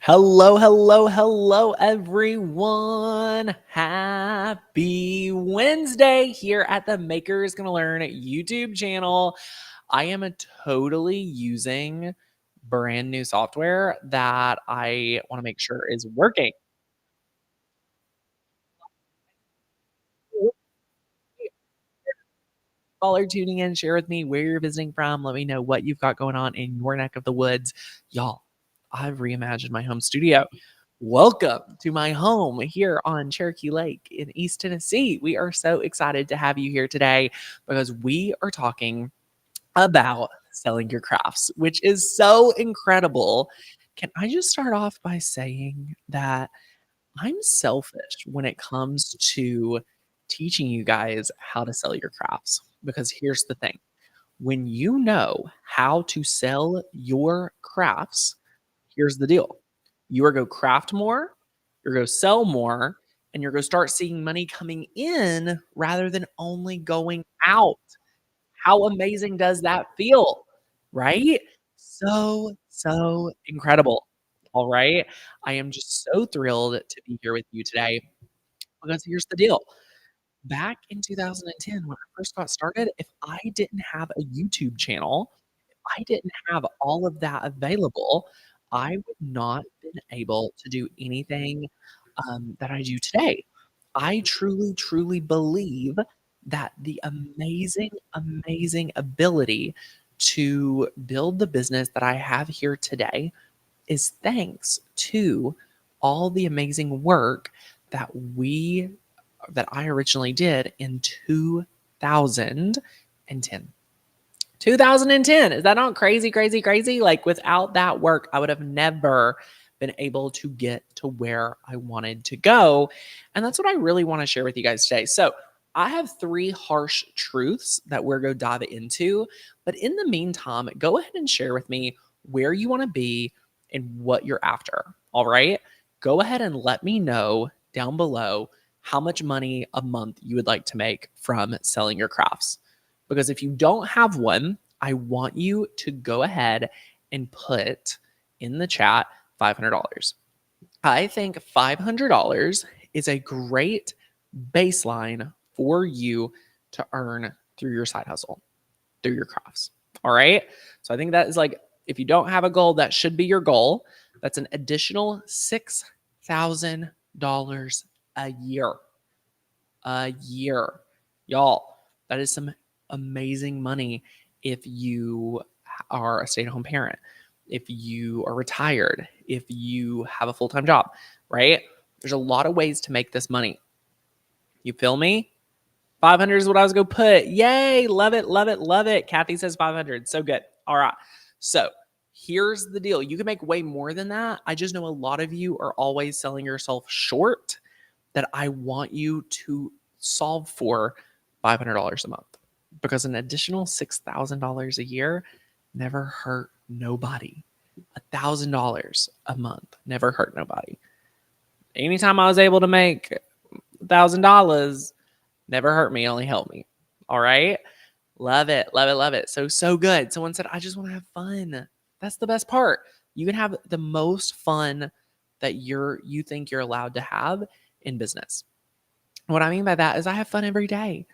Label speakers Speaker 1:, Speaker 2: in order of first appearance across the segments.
Speaker 1: Hello, hello, hello, everyone. Happy Wednesday here at the Makers Gonna Learn YouTube channel. I am totally using brand new software that I want to make sure is working. All are tuning in, share with me where you're visiting from. Let me know what you've got going on in your neck of the woods. Y'all, I've reimagined my home studio. Welcome to my home here on Cherokee Lake in East Tennessee. We are so excited to have you here today because we are talking about selling your crafts, which is so incredible. Can I just start off by saying that I'm selfish when it comes to teaching you guys how to sell your crafts? Because here's the thing, when you know how to sell your crafts, here's the deal. You are go craft more, you're go sell more, and you're go start seeing money coming in rather than only going out. How amazing does that feel? Right? So incredible. All right. I am just so thrilled to be here with you today because here's the deal. Back in 2010, when I first got started, if I didn't have a YouTube channel, I didn't have all of that available, I would not been able to do anything, that I do today. I truly, truly believe that the amazing ability to build the business that I have here today is thanks to all the amazing work that we that I originally did in 2010. 2010. Is that not crazy, crazy, crazy? Like without that work, I would have never been able to get to where I wanted to go. And that's what I really want to share with you guys today. So, I have three harsh truths that we're going to dive into. But in the meantime, go ahead and share with me where you want to be and what you're after. All right. Go ahead and let me know down below how much money a month you would like to make from selling your crafts. Because if you don't have one, I want you to go ahead and put in the chat $500. I think $500 is a great baseline for you to earn through your side hustle, through your crafts. All right. So I think that is like, if you don't have a goal, that should be your goal. That's an additional $6,000 a year. A year. Y'all, that is some amazing money if you are a stay at home parent, if you are retired, if you have a full time job, right? There's a lot of ways to make this money. You feel me? 500 is what I was going to put. Yay. Love it. Love it. Love it. Kathy says 500. So good. All right. So here's the deal. You can make way more than that. I just know a lot of you are always selling yourself short that I want you to solve for $500 a month because an additional $6,000 a year never hurt nobody. $1,000 a month never hurt nobody. Anytime I was able to make $1,000, never hurt me, only helped me. All right. Love it. Love it. Love it. So good. Someone said, I just want to have fun. That's the best part. You can have the most fun that you think you're allowed to have in business. What I mean by that is I have fun every day.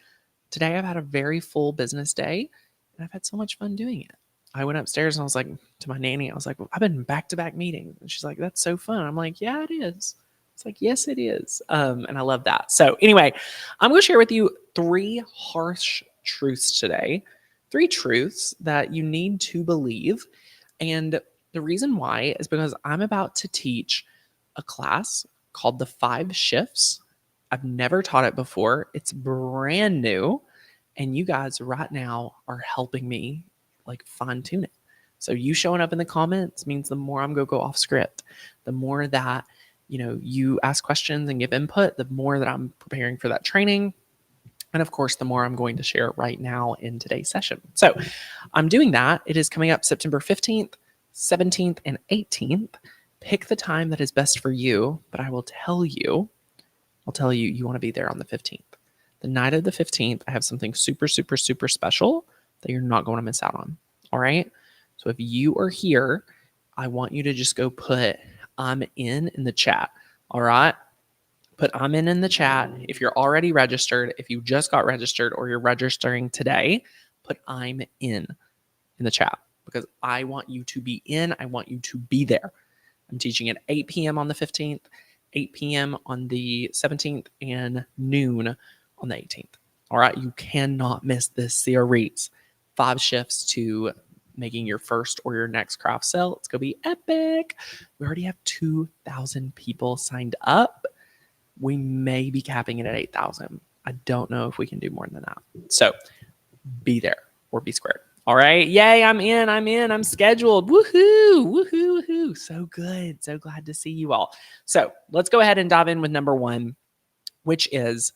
Speaker 1: Today I've had a very full business day and I've had so much fun doing it. I went upstairs and I was like to my nanny, I was like, I've been back to back meetings. And she's like, that's so fun. I'm like, yeah, it is. It's like, yes, it is. And I love that. So anyway, I'm going to share with you three harsh truths today, three truths that you need to believe. And the reason why is because I'm about to teach a class called the 5 Shifts. I've never taught it before. It's brand new. And you guys right now are helping me like fine tune it. So you showing up in the comments means the more I'm going to go off script, the more that, you ask questions and give input, the more that I'm preparing for that training. And of course, the more I'm going to share right now in today's session. So I'm doing that. It is coming up September 15th, 17th, and 18th. Pick the time that is best for you, but I'll tell you, you want to be there on the 15th. The night of the 15th, I have something super, super, super special that you're not going to miss out on. All right. So if you are here, I want you to just go put I'm in the chat. All right. Put I'm in the chat. If you're already registered, if you just got registered or you're registering today, put I'm in the chat because I want you to be in. I want you to be there. I'm teaching at 8 p.m. on the 15th, 8 p.m. on the 17th, and noon on the 18th. All right. You cannot miss this series. 5 shifts to making your first or your next craft sale. It's going to be epic. We already have 2,000 people signed up. We may be capping it at 8,000. I don't know if we can do more than that. So be there or be squared. All right. Yay. I'm in. I'm scheduled. Woohoo. Woohoo. Woohoo. So good. So glad to see you all. So let's go ahead and dive in with number 1, which is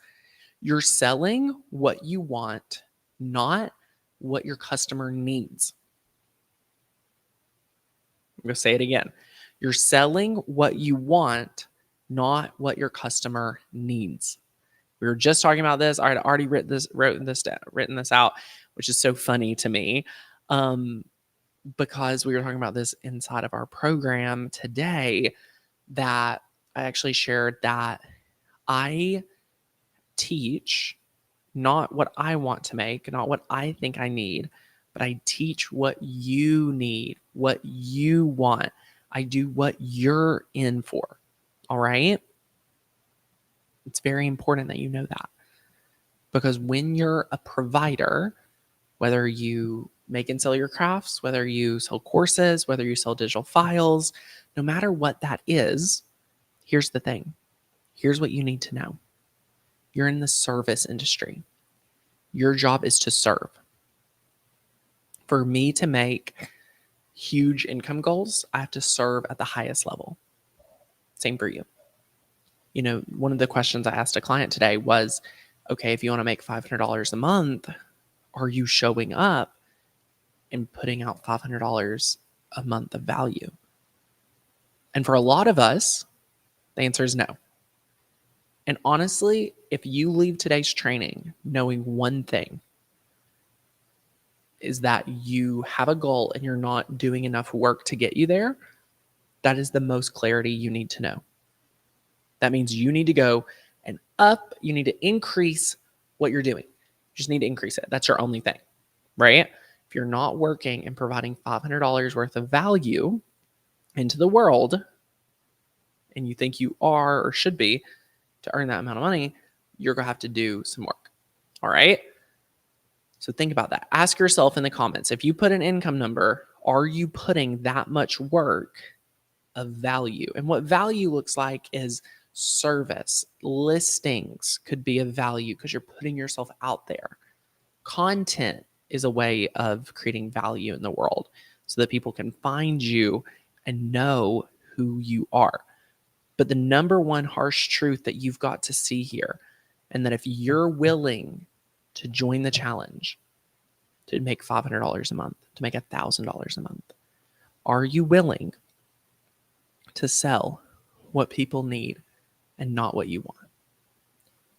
Speaker 1: you're selling what you want, not what your customer needs. I'm going to say it again. You're selling what you want, not what your customer needs. We were just talking about this. I had already written this out, which is so funny to me, because we were talking about this inside of our program today. That I actually shared that I teach not what I want to make, not what I think I need, but I teach what you need, what you want. I do what you're in for. All right. It's very important that you know that, because when you're a provider, whether you make and sell your crafts, whether you sell courses, whether you sell digital files, no matter what that is, here's the thing. Here's what you need to know. You're in the service industry. Your job is to serve. For me to make huge income goals, I have to serve at the highest level. Same for you. You know, one of the questions I asked a client today was, okay, if you want to make $500 a month, are you showing up and putting out $500 a month of value? And for a lot of us, the answer is no. And honestly, if you leave today's training knowing one thing, is that you have a goal and you're not doing enough work to get you there, that is the most clarity you need to know. That means you need to go and up, you need to increase what you're doing. You just need to increase it. That's your only thing, right? If you're not working and providing $500 worth of value into the world, and you think you are or should be to earn that amount of money, you're going to have to do some work. All right. So think about that. Ask yourself in the comments, if you put an income number, are you putting that much work of value? And what value looks like is service. Listings could be of value because you're putting yourself out there. Content is a way of creating value in the world so that people can find you and know who you are. But the number one harsh truth that you've got to see here, and that if you're willing to join the challenge to make $500 a month, to make $1,000 a month, are you willing to sell what people need and not what you want?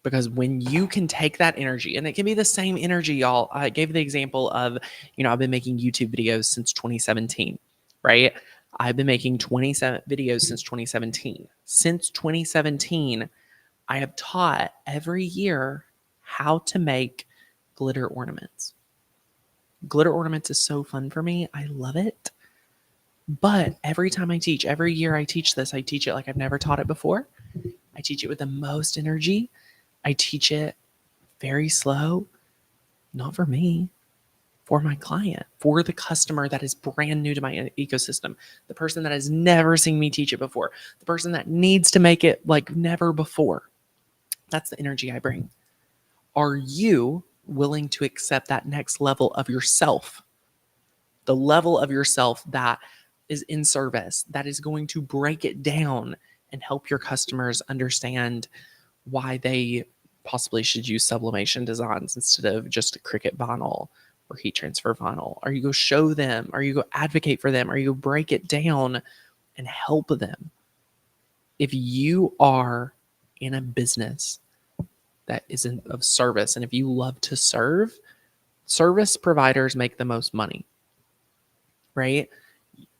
Speaker 1: Because when you can take that energy, and it can be the same energy, y'all. I gave the example of, I've been making YouTube videos since 2017, right? I've been making 27 videos since 2017. Since 2017, I have taught every year how to make glitter ornaments. Glitter ornaments is so fun for me. I love it. But every time I teach, every year I teach this, I teach it like I've never taught it before. I teach it with the most energy. I teach it very slow, not for me, for my client, for the customer that is brand new to my ecosystem, the person that has never seen me teach it before, the person that needs to make it like never before. That's the energy I bring. Are you willing to accept that next level of yourself? The level of yourself that is in service, that is going to break it down and help your customers understand why they possibly should use sublimation designs instead of just a Cricut vinyl or heat transfer vinyl? Are you go show them? Are you go advocate for them? Are you go break it down and help them? If you are in a business that isn't of service, and if you love to serve, service providers make the most money, right?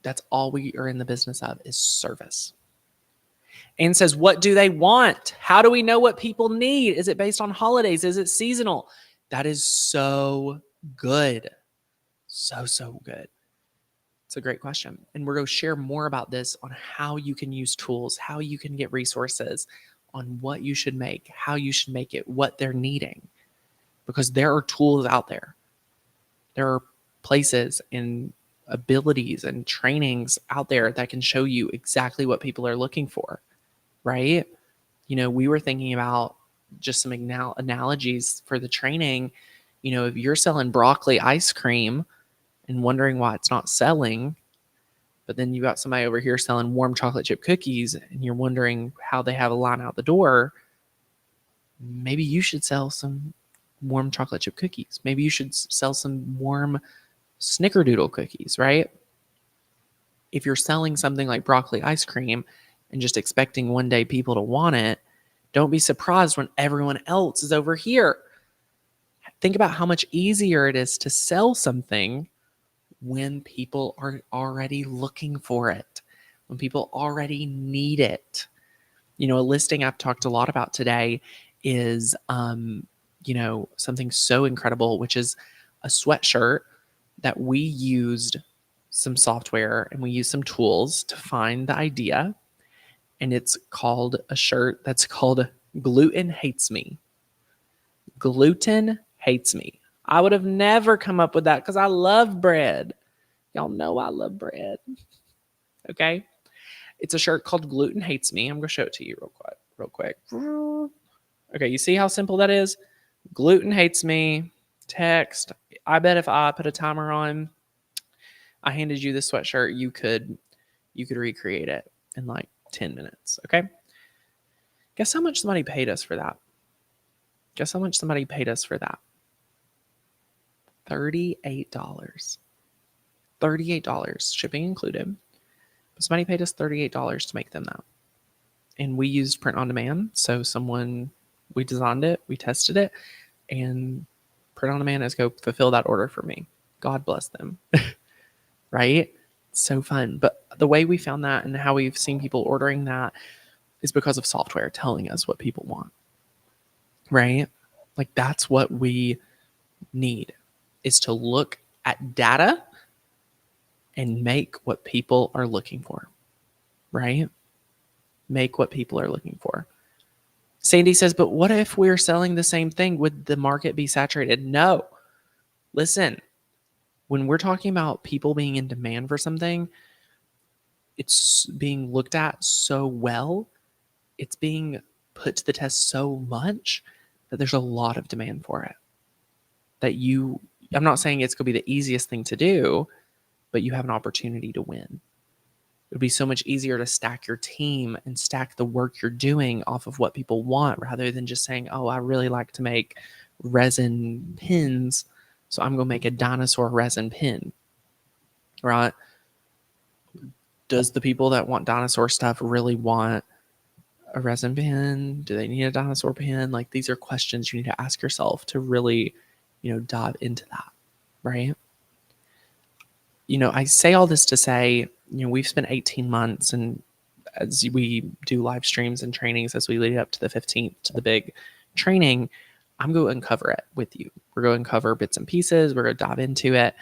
Speaker 1: That's all we are in the business of, is service. And says, what do they want? How do we know what people need? Is it based on holidays? Is it seasonal? That is so good. So good. It's a great question. And we're going to share more about this on how you can use tools, how you can get resources, on what you should make, how you should make it, what they're needing. Because there are tools out there. There are places and abilities and trainings out there that can show you exactly what people are looking for, right? We were thinking about just some analogies for the training. If you're selling broccoli ice cream and wondering why it's not selling, but then you got somebody over here selling warm chocolate chip cookies and you're wondering how they have a line out the door, maybe you should sell some warm chocolate chip cookies. Maybe you should sell some warm snickerdoodle cookies, right? If you're selling something like broccoli ice cream and just expecting one day people to want it, don't be surprised when everyone else is over here. Think about how much easier it is to sell something when people are already looking for it, when people already need it. A listing I've talked a lot about today is, something so incredible, which is a sweatshirt that we used some software and we used some tools to find the idea. And it's called a shirt that's called Gluten Hates Me. Gluten Hates Me. I would have never come up with that because I love bread. Y'all know I love bread. Okay. It's a shirt called Gluten Hates Me. I'm going to show it to you real quick. Okay. You see how simple that is? Gluten hates me. Text. I bet if I put a timer on, I handed you this sweatshirt, you could recreate it in like 10 minutes. Okay. Guess how much somebody paid us for that? $38. $38, shipping included. But somebody paid us $38 to make them that. And we used print on demand. So we designed it, we tested it, and print on demand is go fulfill that order for me. God bless them. Right? So fun. But the way we found that and how we've seen people ordering that is because of software telling us what people want. Right? Like that's what we need, is to look at data and make what people are looking for. Right? Make what people are looking for. Sandy says, but what if we're selling the same thing? Would the market be saturated? No. Listen, when we're talking about people being in demand for something, it's being looked at so well, it's being put to the test so much that there's a lot of demand for it. I'm not saying it's going to be the easiest thing to do, but you have an opportunity to win. It would be so much easier to stack your team and stack the work you're doing off of what people want rather than just saying, oh, I really like to make resin pins, so I'm going to make a dinosaur resin pin, right? Does the people that want dinosaur stuff really want a resin pin? Do they need a dinosaur pin? Like, these are questions you need to ask yourself to really, dive into that, right? I say all this to say, we've spent 18 months, and as we do live streams and trainings as we lead up to the 15th to the big training, I'm going to uncover it with you. We're going to uncover bits and pieces. We're going to dive into it.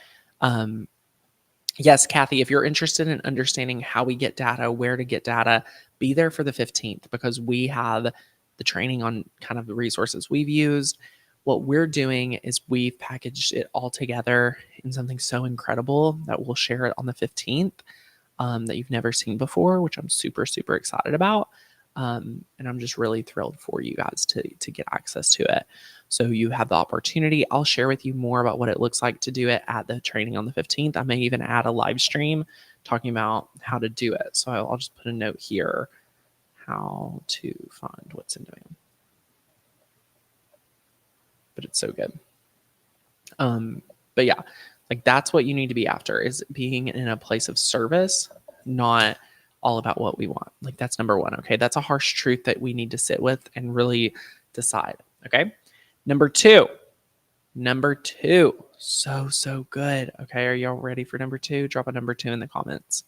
Speaker 1: Yes, Kathy, if you're interested in understanding how we get data, where to get data, be there for the 15th because we have the training on kind of the resources we've used. What we're doing is we've packaged it all together in something so incredible that we'll share it on the 15th that you've never seen before, which I'm super, super excited about. And I'm just really thrilled for you guys to get access to it. So you have the opportunity. I'll share with you more about what it looks like to do it at the training on the 15th. I may even add a live stream talking about how to do it. So I'll just put a note here, how to find what's in demand. But it's so good. But yeah, like that's what you need to be after, is being in a place of service, not all about what we want. Like that's number one. Okay. That's a harsh truth that we need to sit with and really decide. Okay. Number two. So good. Okay. Are y'all ready for number two? Drop a number two in the comments.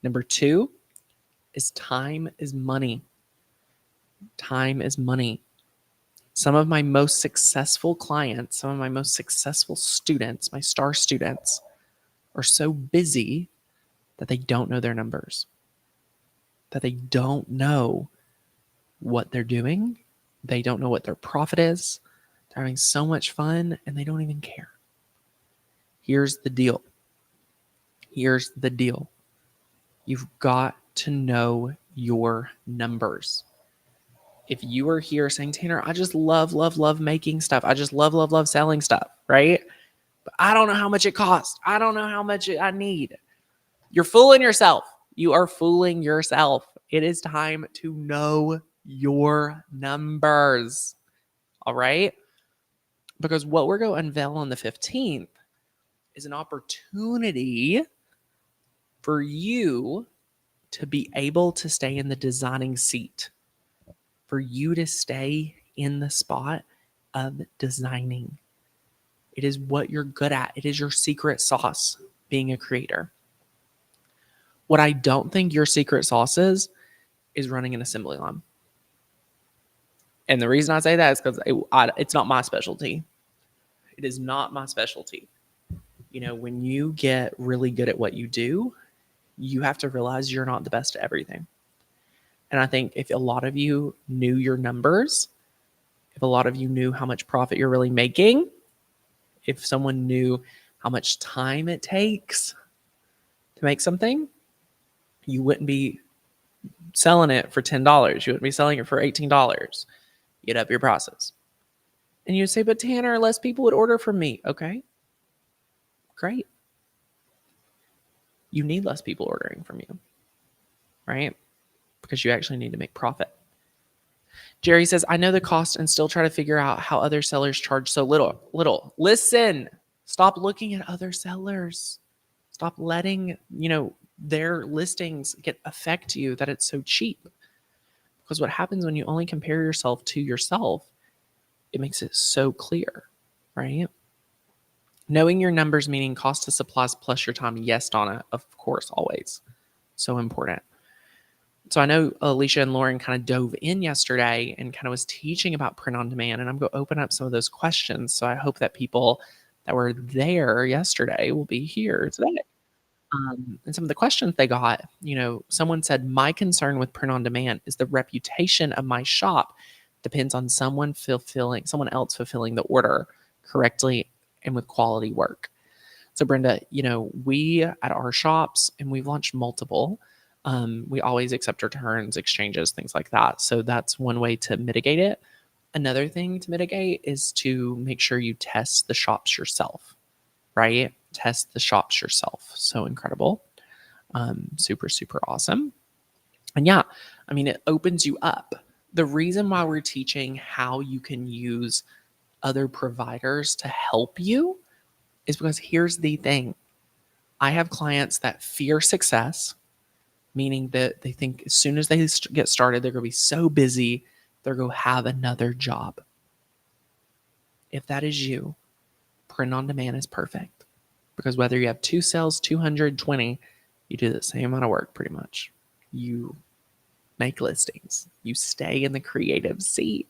Speaker 1: Number two is time is money. Time is money. Some of my most successful clients, some of my most successful students, my star students, are so busy that they don't know their numbers, that they don't know what they're doing. They don't know what their profit is. They're having so much fun and they don't even care. Here's the deal. Here's the deal. You've got to know your numbers. If you are here saying, Tanner, I just love making stuff. I just love selling stuff, right? But I don't know how much it costs. I don't know how much I need. You're fooling yourself. You are fooling yourself. It is time to know your numbers. All right? Because what we're going to unveil on the 15th is an opportunity for you to be able to stay in the designing seat, for you to stay in the spot of designing. It is what you're good at. It is your secret sauce, being a creator. What I don't think your secret sauce is running an assembly line. And the reason I say that is because it's not my specialty. It is not my specialty. You know, when you get really good at what you do, you have to realize you're not the best at everything. And I think if a lot of you knew your numbers, if a lot of you knew how much profit you're really making, if someone knew how much time it takes to make something, you wouldn't be selling it for $10. You wouldn't be selling it for $18. You'd up your process. And you'd say, but Tanner, less people would order from me. Okay, great. You need less people ordering from you, right? Because you actually need to make profit. Jerry says, I know the cost and still try to figure out how other sellers charge so little. Listen, stop looking at other sellers. Stop letting, their listings affect you that it's so cheap. Because what happens when you only compare yourself to yourself, it makes it so clear, right? Knowing your numbers, meaning cost of supplies plus your time. Yes, Donna, of course, always. So important. So I know Alicia and Lauren kind of dove in yesterday and kind of was teaching about print on demand, and I'm going to open up some of those questions. So I hope that people that were there yesterday will be here today. And some of the questions they got, someone said, my concern with print on demand is the reputation of my shop depends on someone else fulfilling the order correctly and with quality work. So Brenda, we at our shops, and we've launched multiple, we always accept returns, exchanges, things like that. So that's one way to mitigate it. Another thing to mitigate is to make sure you test the shops yourself, right? Test the shops yourself. So incredible. Super, super awesome. And yeah, it opens you up. The reason why we're teaching how you can use other providers to help you is because here's the thing. I have clients that fear success, meaning that they think as soon as they get started, they're going to be so busy, they're going to have another job. If that is you, print on demand is perfect. Because whether you have 2 sales, 220, you do the same amount of work pretty much. You make listings. You stay in the creative seat.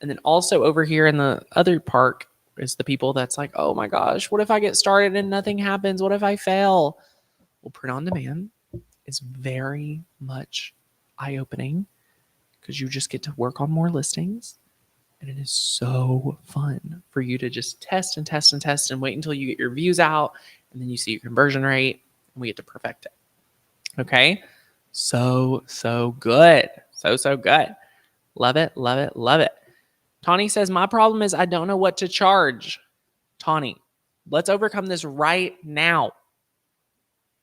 Speaker 1: And then also over here in the other park is the people that's like, oh my gosh, what if I get started and nothing happens? What if I fail? Well, print on demand is very much eye-opening because you just get to work on more listings. And it is so fun for you to just test and test and test and wait until you get your views out. And then you see your conversion rate and we get to perfect it. Okay. So good. So good. Love it. Love it. Love it. Tawny says, my problem is I don't know what to charge. Tawny, let's overcome this right now.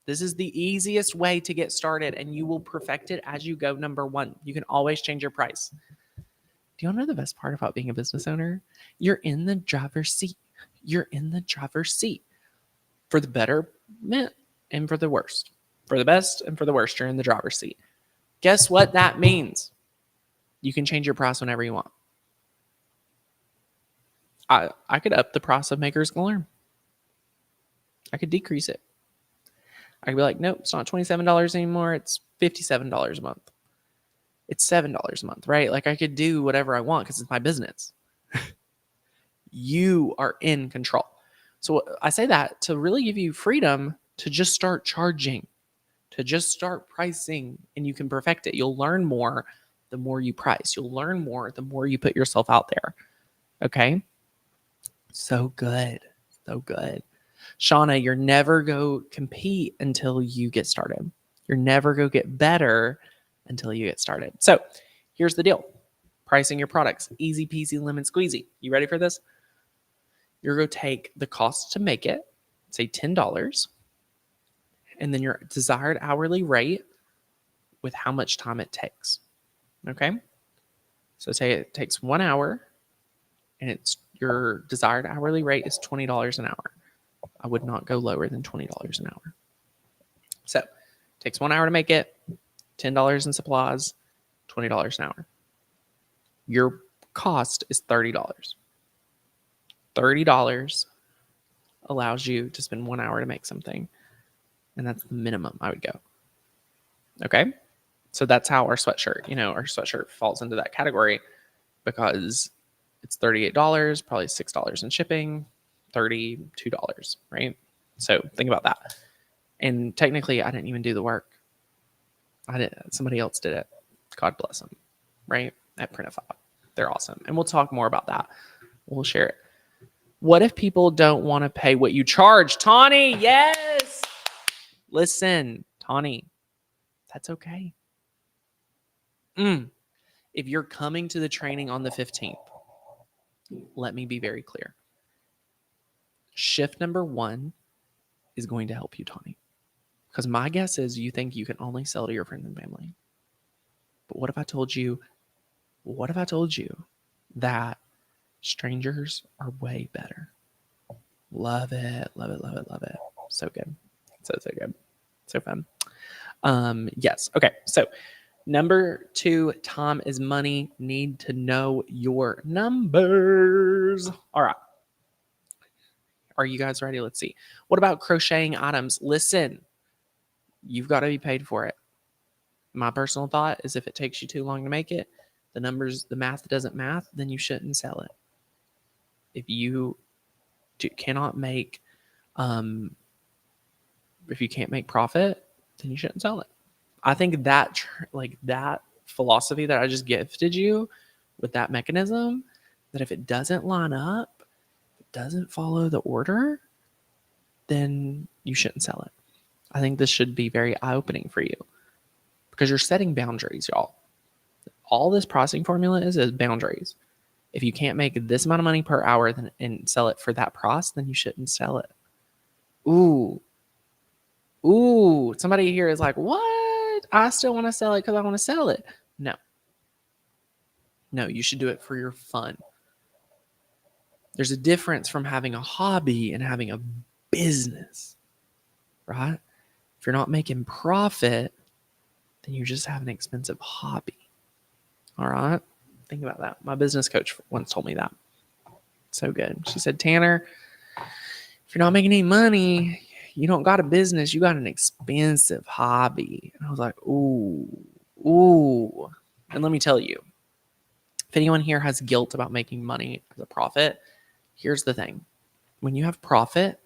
Speaker 1: This is the easiest way to get started and you will perfect it as you go. Number one, you can always change your price. Do you want to know the best part about being a business owner? You're in the driver's seat. You're in the driver's seat for the betterment and for the worst. For the best and for the worst, you're in the driver's seat. Guess what that means? You can change your price whenever you want. I could up the price of Maker's Galore. I could decrease it. I could be like, nope, it's not $27 anymore. It's $57 a month. It's $7 a month, right? Like I could do whatever I want because it's my business. You are in control. So I say that to really give you freedom to just start charging, to just start pricing, and you can perfect it. You'll learn more the more you price. You'll learn more the more you put yourself out there. Okay? So good. So good. Shauna, you're never go compete until you get started. You're never go get better until you get started. So here's the deal. Pricing your products. Easy peasy lemon squeezy. You ready for this? You're going to take the cost to make it, say $10, and then your desired hourly rate with how much time it takes. Okay? So say it takes 1 hour and it's your desired hourly rate is $20 an hour. I would not go lower than $20 an hour. So it takes 1 hour to make it, $10 in supplies, $20 an hour. Your cost is $30. $30 allows you to spend 1 hour to make something. And that's the minimum I would go. Okay? So that's how our sweatshirt, our sweatshirt falls into that category because it's $38, probably $6 in shipping, $32, right? So think about that. And technically, I didn't even do the work. Somebody else did it. God bless them, right? At Printify. They're awesome. And we'll talk more about that. We'll share it. What if people don't want to pay what you charge? Tawny, yes. Listen, Tawny, that's okay. If you're coming to the training on the 15th, let me be very clear. Shift number 1 is going to help you, Tawny. Because my guess is you think you can only sell to your friends and family. But what if I told you that strangers are way better? Love it, love it, love it, love it. So good. So good. So fun. Yes. Okay. So number 2, time is money. Need to know your numbers. All right. Are you guys ready? Let's see. What about crocheting items? Listen, you've got to be paid for it. My personal thought is if it takes you too long to make it, the math doesn't math, then you shouldn't sell it. If you cannot make, if you can't make profit, then you shouldn't sell it. I think that that philosophy that I just gifted you with that mechanism, that if it doesn't line up, if it doesn't follow the order, then you shouldn't sell it. I think this should be very eye-opening for you because you're setting boundaries, y'all. All this pricing formula is boundaries. If you can't make this amount of money per hour and sell it for that price, then you shouldn't sell it. Ooh, somebody here is like, what? I still want to sell it because I want to sell it. No, you should do it for your fun. There's a difference from having a hobby and having a business, right? If you're not making profit, then you just have an expensive hobby. All right? Think about that. My business coach once told me that. So good. She said, Tanner, if you're not making any money, you don't got a business, you got an expensive hobby. And I was like, ooh. And let me tell you, if anyone here has guilt about making money as a profit, here's the thing. When you have profit,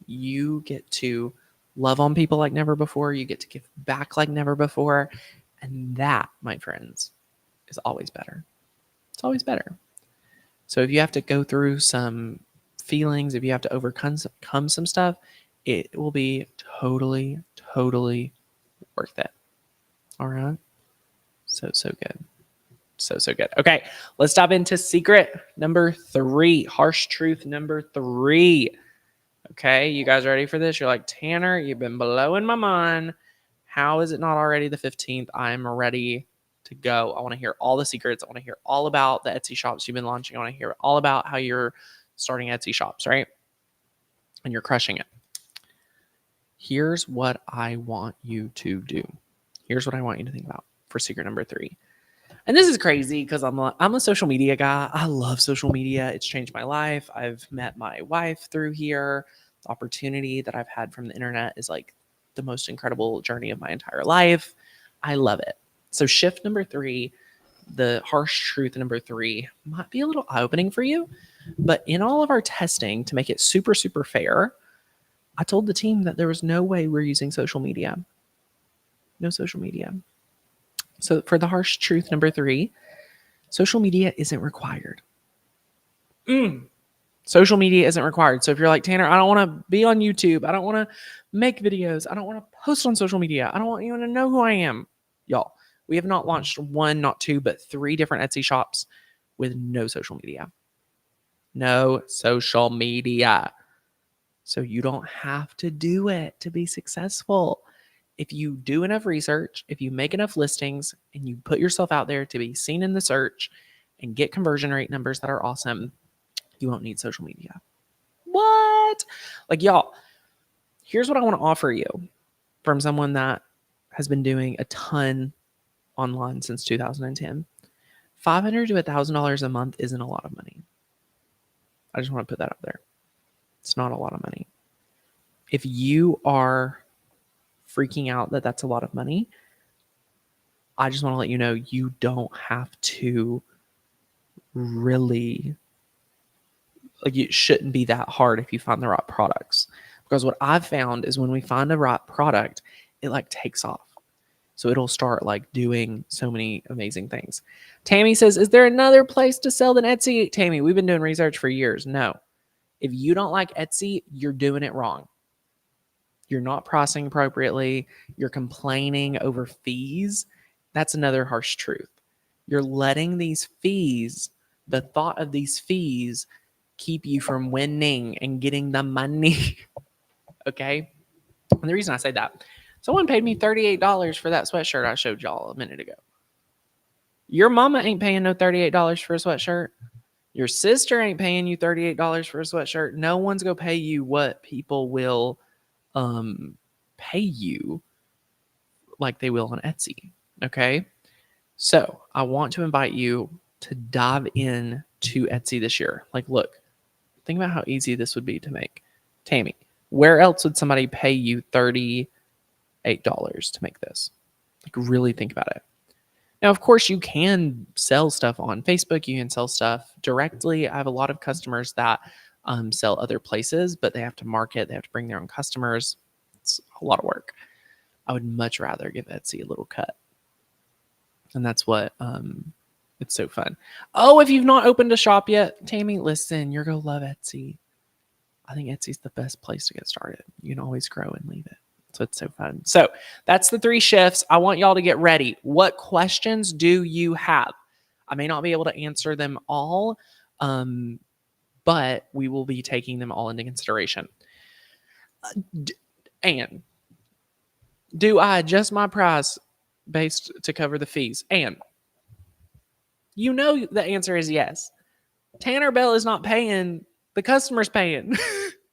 Speaker 1: you get to love on people like never before. You get to give back like never before. And that, my friends, is always better. It's always better. So if you have to go through some feelings, if you have to overcome some stuff, it will be totally worth it. All right. So good. So good. Okay. Let's dive into secret number 3, harsh truth number 3. Okay. You guys ready for this? You're like, Tanner, you've been blowing my mind. How is it not already the 15th? I'm ready to go. I want to hear all the secrets. I want to hear all about the Etsy shops you've been launching. I want to hear all about how you're starting Etsy shops, right? And you're crushing it. Here's what I want you to do. Here's what I want you to think about for secret number 3. And this is crazy because I'm a social media guy. I love social media. It's changed my life. I've met my wife through here. The opportunity that I've had from the internet is like the most incredible journey of my entire life. I love it. So shift number 3, the harsh truth number 3 might be a little eye-opening for you, but in all of our testing to make it super, super fair, I told the team that there was no way we're using social media. No social media. So for the harsh truth number 3, social media isn't required. Social media isn't required. So if you're like, Tanner, I don't want to be on YouTube. I don't want to make videos. I don't want to post on social media. I don't want anyone to know who I am. Y'all, we have not launched 1, not 2, but 3 different Etsy shops with no social media. No social media. So you don't have to do it to be successful. If you do enough research, if you make enough listings and you put yourself out there to be seen in the search and get conversion rate numbers that are awesome, you won't need social media. What? Like, y'all, here's what I want to offer you from someone that has been doing a ton online since 2010. $500 to $1,000 a month isn't a lot of money. I just want to put that out there. It's not a lot of money. If you are freaking out that that's a lot of money, I just want to let you know you don't have to really, like, it shouldn't be that hard if you find the right products. Because what I've found is when we find the right product, it like takes off. So it'll start like doing so many amazing things. Tammy says, is there another place to sell than Etsy? Tammy, we've been doing research for years. No. If you don't like Etsy, you're doing it wrong. You're not pricing appropriately. You're complaining over fees. That's another harsh truth. You're letting these fees, the thought of these fees, keep you from winning and getting the money. Okay? And the reason I say that, someone paid me $38 for that sweatshirt I showed y'all a minute ago. Your mama ain't paying no $38 for a sweatshirt. Your sister ain't paying you $38 for a sweatshirt. No one's going to pay you what people will pay you like they will on Etsy. Okay? So I want to invite you to dive in to Etsy this year. Like, look, think about how easy this would be to make. Tammy, where else would somebody pay you $38 to make this? Like, really think about it. Now, of course, you can sell stuff on Facebook. You can sell stuff directly. I have a lot of customers that sell other places, but they have to market. They have to bring their own customers. It's a lot of work. I would much rather give Etsy a little cut. And that's what it's so fun. Oh, if you've not opened a shop yet, Tammy, listen, you're going to love Etsy. I think Etsy's the best place to get started. You can always grow and leave it. So it's so fun. So that's the 3 shifts. I want y'all to get ready. What questions do you have? I may not be able to answer them all, but we will be taking them all into consideration. And do I adjust my price based to cover the fees? And you know the answer is yes. Tanner Bell is not paying. The customer's paying.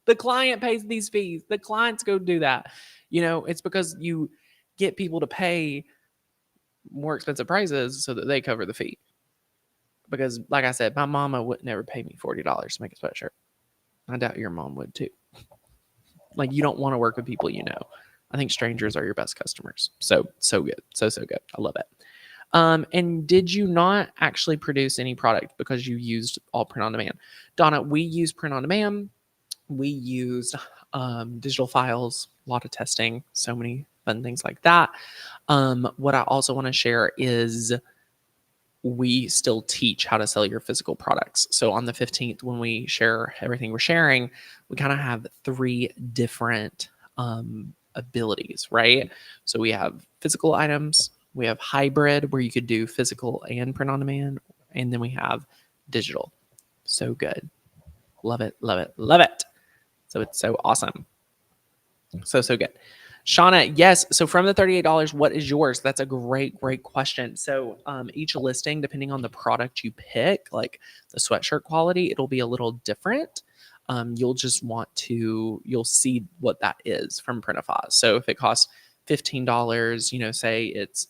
Speaker 1: The client pays these fees. The clients go do that. You know, it's because you get people to pay more expensive prices so that they cover the fee. Because, like I said, my mama would never pay me $40 to make a sweatshirt. I doubt your mom would too. Like, you don't want to work with people you know. I think strangers are your best customers. So good. So good. I love it. And did you not actually produce any product because you used all print on demand? Donna, we use print on demand. We used digital files, a lot of testing, so many fun things like that. What I also want to share is we still teach how to sell your physical products. So on the 15th, when we share everything we're sharing, we kind of have 3 different abilities, right? So we have physical items, we have hybrid where you could do physical and print on demand, and then we have digital. So good. Love it, love it, love it. So it's so awesome. So good. Shauna, yes. So from the $38, what is yours? That's a great question. So each listing, depending on the product you pick, like the sweatshirt quality, it'll be a little different. You'll just want to, you'll see what that is from Printify. So if it costs $15, you know, say it's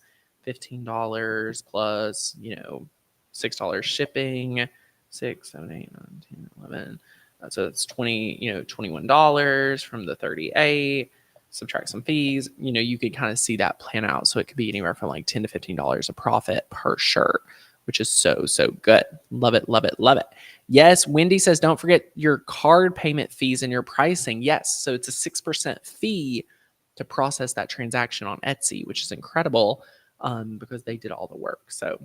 Speaker 1: $15 plus, you know, $6 shipping, 6, 7, 8, 9, 10, 11. So it's $21 from the 38. subtract some fees, you could kind of see that plan out. So it could be anywhere from like $10 to $15 a profit per shirt, which is so, so good. Love it, love it, love it. Yes, Wendy says, don't forget your card payment fees and your pricing. Yes, so it's a 6% fee to process that transaction on Etsy, which is incredible because they did all the work. So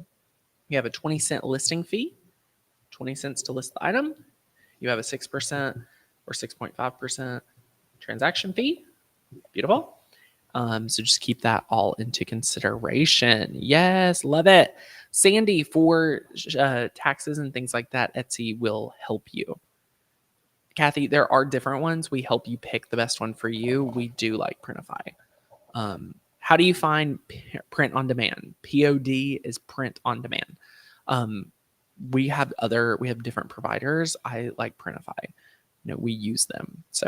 Speaker 1: you have a 20-cent listing fee, 20 cents to list the item. You have a 6% or 6.5% transaction fee. Beautiful. So just keep that all into consideration. Yes, love it. Sandy, for taxes and things like that, Etsy will help you. Kathy, there are different ones. We help you pick the best one for you. We do like Printify. How do you find print on demand? POD is print on demand. We have different providers. I like Printify. We use them. So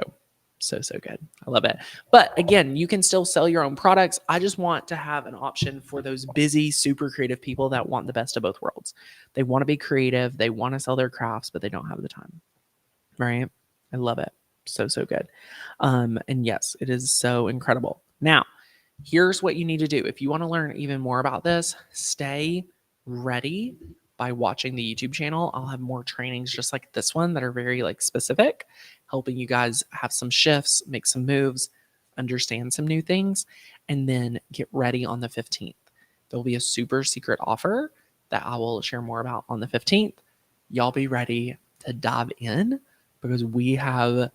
Speaker 1: good. I love it. But again, you can still sell your own products. I just want to have an option for those busy, super creative people that want the best of both worlds. They want to be creative. They want to sell their crafts, but they don't have the time. Right? I love it. So good. And yes, it is so incredible. Now, here's what you need to do. If you want to learn even more about this, stay ready by watching the YouTube channel. I'll have more trainings just like this one that are very specific, helping you guys have some shifts, make some moves, understand some new things, and then get ready on the 15th. There'll be a super secret offer that I will share more about on the 15th. Y'all be ready to dive in because we have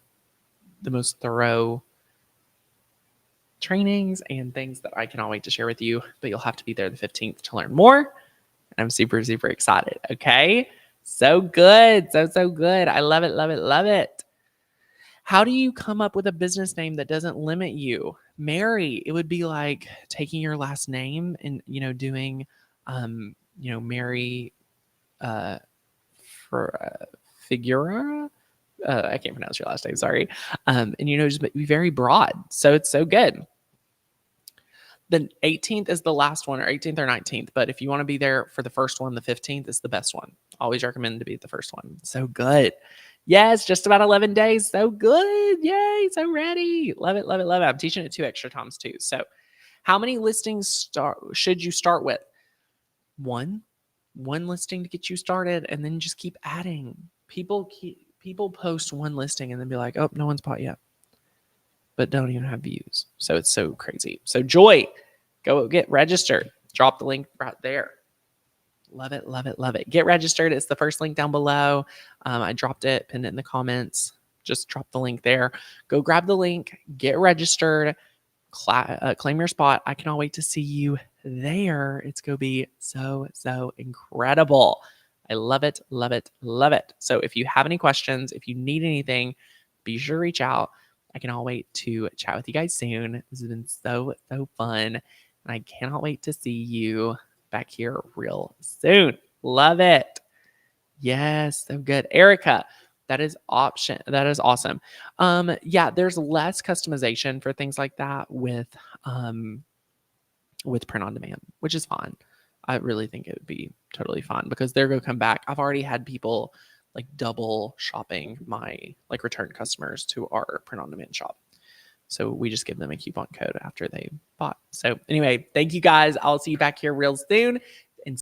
Speaker 1: the most thorough trainings and things that I cannot wait to share with you, but you'll have to be there the 15th to learn more. And I'm super, super excited. Okay. So good. So good. I love it. Love it. Love it. How do you come up with a business name that doesn't limit you? Mary, it would be like taking your last name and, doing, Mary, for Figura. I can't pronounce your last name. Sorry. And, just be very broad. So it's so good. The 18th is the last one, or 18th or 19th. But if you want to be there for the first one, the 15th is the best one. Always recommend to be at the first one. So good. Yes, just about 11 days. So good. Yay. So ready. Love it, love it, love it. I'm teaching it 2 extra times too. So how many listings should you start with? One listing to get you started, and then just keep adding. People post one listing and then be like, oh, no one's bought yet, but don't even have views. So it's so crazy. So Joy, go get registered. Drop the link right there. Love it, love it, love it. Get registered. It's the first link down below. I dropped it, pinned it in the comments. Just drop the link there. Go grab the link, get registered, claim your spot. I cannot wait to see you there. It's going to be so incredible. I love it, love it, love it. So if you have any questions, if you need anything, be sure to reach out. I cannot wait to chat with you guys soon. This has been so fun. And I cannot wait to see you back here real soon. Love it. Yes, so good. Erica, that is awesome. Yeah, there's less customization for things like that with print on demand, which is fine. I really think it would be totally fun because they're going to come back. I've already had people double shopping my return customers to our print on demand shop. So we just give them a coupon code after they bought. So anyway, thank you guys. I'll see you back here real soon.